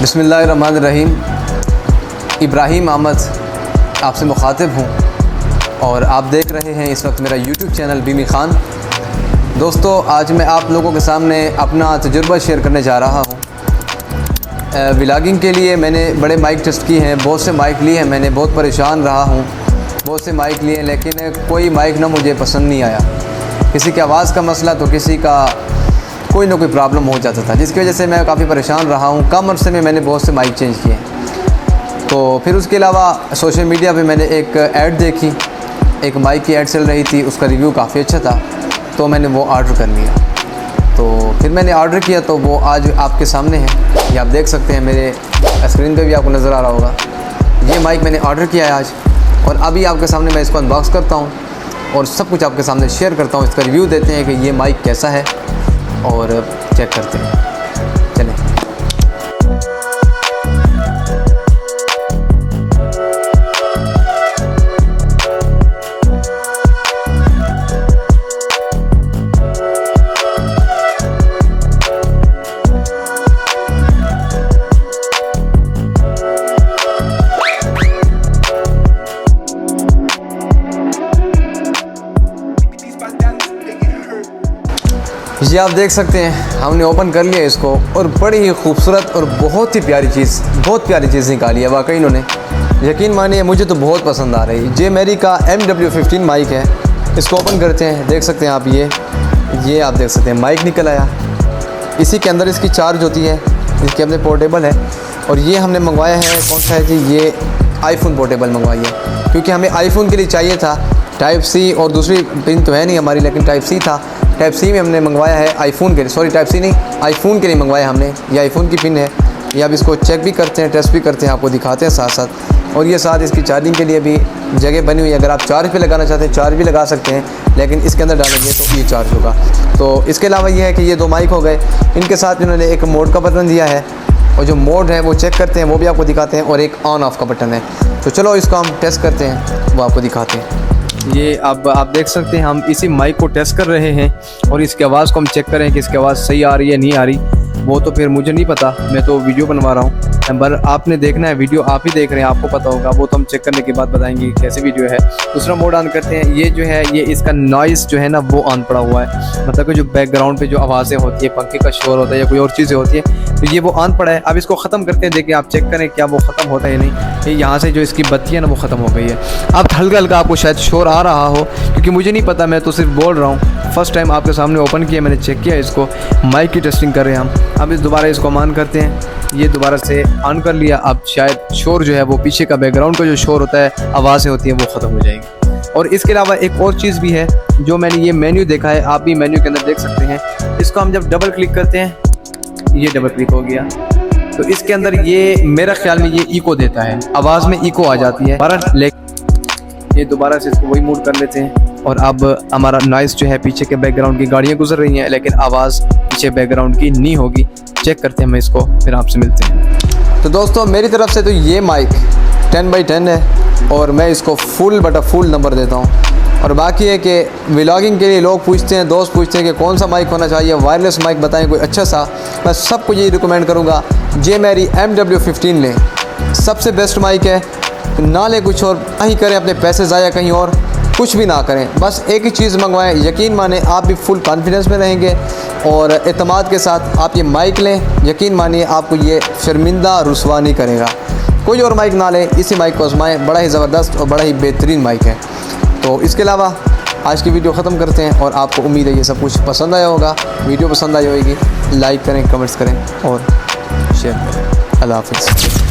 बिस्मिल्लाहिर्रहमानिर्रहीम। इब्राहिम अहमद आपसे मुखातिब हूँ और आप देख रहे हैं इस वक्त मेरा यूट्यूब चैनल बीमी ख़ान। दोस्तों, आज मैं आप लोगों के सामने अपना तजुर्बा शेयर करने जा रहा हूँ। व्लॉगिंग के लिए मैंने बड़े माइक टेस्ट किए हैं, बहुत से माइक लिए हैं, मैंने बहुत परेशान रहा हूँ। बहुत से माइक लिए, लेकिन कोई माइक ना मुझे पसंद नहीं आया। किसी की आवाज़ का मसला तो किसी का कोई ना कोई प्रॉब्लम हो जाता था, जिसकी वजह से मैं काफ़ी परेशान रहा हूँ। कम अरसे में मैंने बहुत से माइक चेंज किए। तो फिर उसके अलावा सोशल मीडिया पे मैंने एक ऐड देखी, एक माइक की ऐड चल रही थी, उसका रिव्यू काफ़ी अच्छा था, तो मैंने वो ऑर्डर कर लिया। तो फिर मैंने ऑर्डर किया तो वो आज आपके सामने है, ये आप देख सकते हैं, मेरे स्क्रीन पे भी आपको नज़र आ रहा होगा। ये माइक मैंने ऑर्डर किया है आज, और अभी आपके सामने मैं इसको अनबॉक्स करता हूँ और सब कुछ आपके सामने शेयर करता हूँ। इसका रिव्यू देते हैं कि ये माइक कैसा है और चेक करते हैं। चलें। ये आप देख सकते हैं, हमने ओपन कर लिया इसको और बड़ी ही खूबसूरत और बहुत ही प्यारी चीज़, बहुत प्यारी चीज़ निकाली है वाकई इन्होंने। यकीन मानिए, मुझे तो बहुत पसंद आ रही है। जे मेरी का MW15 माइक है। इसको ओपन करते हैं, देख सकते हैं आप, ये आप देख सकते हैं माइक निकल आया। इसी के अंदर इसकी चार्ज होती है, इसके अपने पोर्टेबल है। और ये हमने मंगवाया है, कौन सा है जी, ये आईफोन पोर्टेबल मंगवाई है, क्योंकि हमें आईफोन के लिए चाहिए था। टाइप सी और दूसरी पिन तो है नहीं हमारी, लेकिन टाइप सी था। टाइप सी में हमने मंगवाया है आईफोन के लिए, सॉरी टाइप सी नहीं, आईफोन के लिए मंगवाया हमने। ये आईफोन की पिन है। ये अब इसको चेक भी करते हैं, टेस्ट भी करते हैं, आपको दिखाते हैं साथ साथ। और ये साथ इसकी चार्जिंग के लिए भी जगह बनी हुई है। अगर आप चार्ज पे लगाना चाहते हैं, चार्ज भी लगा सकते हैं, लेकिन इसके अंदर डालेंगे तो ये चार्ज होगा। तो इसके अलावा ये है कि ये दो माइक हो गए। इनके साथ इन्होंने एक मोड का बटन दिया है, और जो मोड है वो चेक करते हैं, वो भी आपको दिखाते हैं, और एक ऑन ऑफ का बटन है। तो चलो इसको हम टेस्ट करते हैं, वो आपको दिखाते हैं। ये अब आप देख सकते हैं, हम इसी माइक को टेस्ट कर रहे हैं और इसकी आवाज़ को हम चेक करें कि इसकी आवाज़ सही आ रही है नहीं आ रही, वो तो फिर मुझे नहीं पता, मैं तो वीडियो बनवा रहा हूँ। पर आपने देखना है, वीडियो आप ही देख रहे हैं, आपको पता होगा, वो तो हम चेक करने के बाद बताएंगे कैसी वीडियो है। दूसरा मोड ऑन करते हैं। ये जो है, ये इसका नॉइज़ जो है ना वो ऑन पड़ा हुआ है, मतलब कि जो बैकग्राउंड पे जो आवाज़ें होती है, पंखे का शोर होता है या कोई और चीज़ें होती है, तो ये वो ऑन पड़ा है। अब इसको ख़त्म करते हैं, देखिए आप चेक करें क्या वो ख़त्म होता है या नहीं। ये यहाँ से जो इसकी बत्ती है ना वो ख़त्म हो गई है। अब हल्का हल्का आपको शायद शोर आ रहा हो, क्योंकि मुझे नहीं पता, मैं तो सिर्फ बोल रहा हूँ। फर्स्ट टाइम आपके सामने ओपन किया, मैंने चेक किया इसको, माइक की टेस्टिंग कर रहे हैं हम। अब दोबारा इसको ऑन करते हैं, ये दोबारा से ऑन कर लिया। अब शायद शोर जो है वो पीछे का बैकग्राउंड का जो शोर होता है, आवाज़ें होती हैं, वो ख़त्म हो जाएगी। और इसके अलावा एक और चीज़ भी है, जो मैंने ये मेन्यू देखा है, आप भी मेन्यू के अंदर देख सकते हैं। इसको हम जब डबल क्लिक करते हैं, ये डबल क्लिक हो गया, तो इसके अंदर ये मेरा ख्याल में ये इको देता है, आवाज़ में इको आ जाती है। ये दोबारा से इसको वही मूड कर लेते हैं, और अब हमारा नॉइज़ जो है, पीछे के बैकग्राउंड की गाड़ियाँ गुजर रही हैं, लेकिन आवाज़ पीछे बैकग्राउंड की नहीं होगी। चेक करते हैं हम इसको, फिर आपसे मिलते हैं। तो दोस्तों, मेरी तरफ से तो ये माइक 10/10 है, और मैं इसको फुल बटा फुल नंबर देता हूँ। और बाकी है कि व्लॉगिंग के लिए लोग पूछते हैं, दोस्त पूछते हैं कि कौन सा माइक होना चाहिए, वायरलेस माइक बताएं कोई अच्छा सा। मैं सबको यही रिकमेंड करूँगा, जे मेरी MW15 लें, सबसे बेस्ट माइक है। ना ले कुछ और, नहीं करें अपने पैसे ज़ाया कहीं और, कुछ भी ना करें, बस एक ही चीज़ मंगवाएं। यकीन माने आप भी फुल कॉन्फिडेंस में रहेंगे और एतमाद के साथ आप ये माइक लें। यकीन मानिए आपको ये शर्मिंदा रुसवा नहीं करेगा। कोई और माइक ना लें, इसी माइक को आजमाएं, बड़ा ही ज़बरदस्त और बड़ा ही बेहतरीन माइक है। तो इसके अलावा आज की वीडियो ख़त्म करते हैं, और आपको उम्मीद है ये सब कुछ पसंद आया होगा। वीडियो पसंद आई होगी, लाइक करें, कमेंट्स करें और शेयर करें। अल्लाह हाफ़िज़।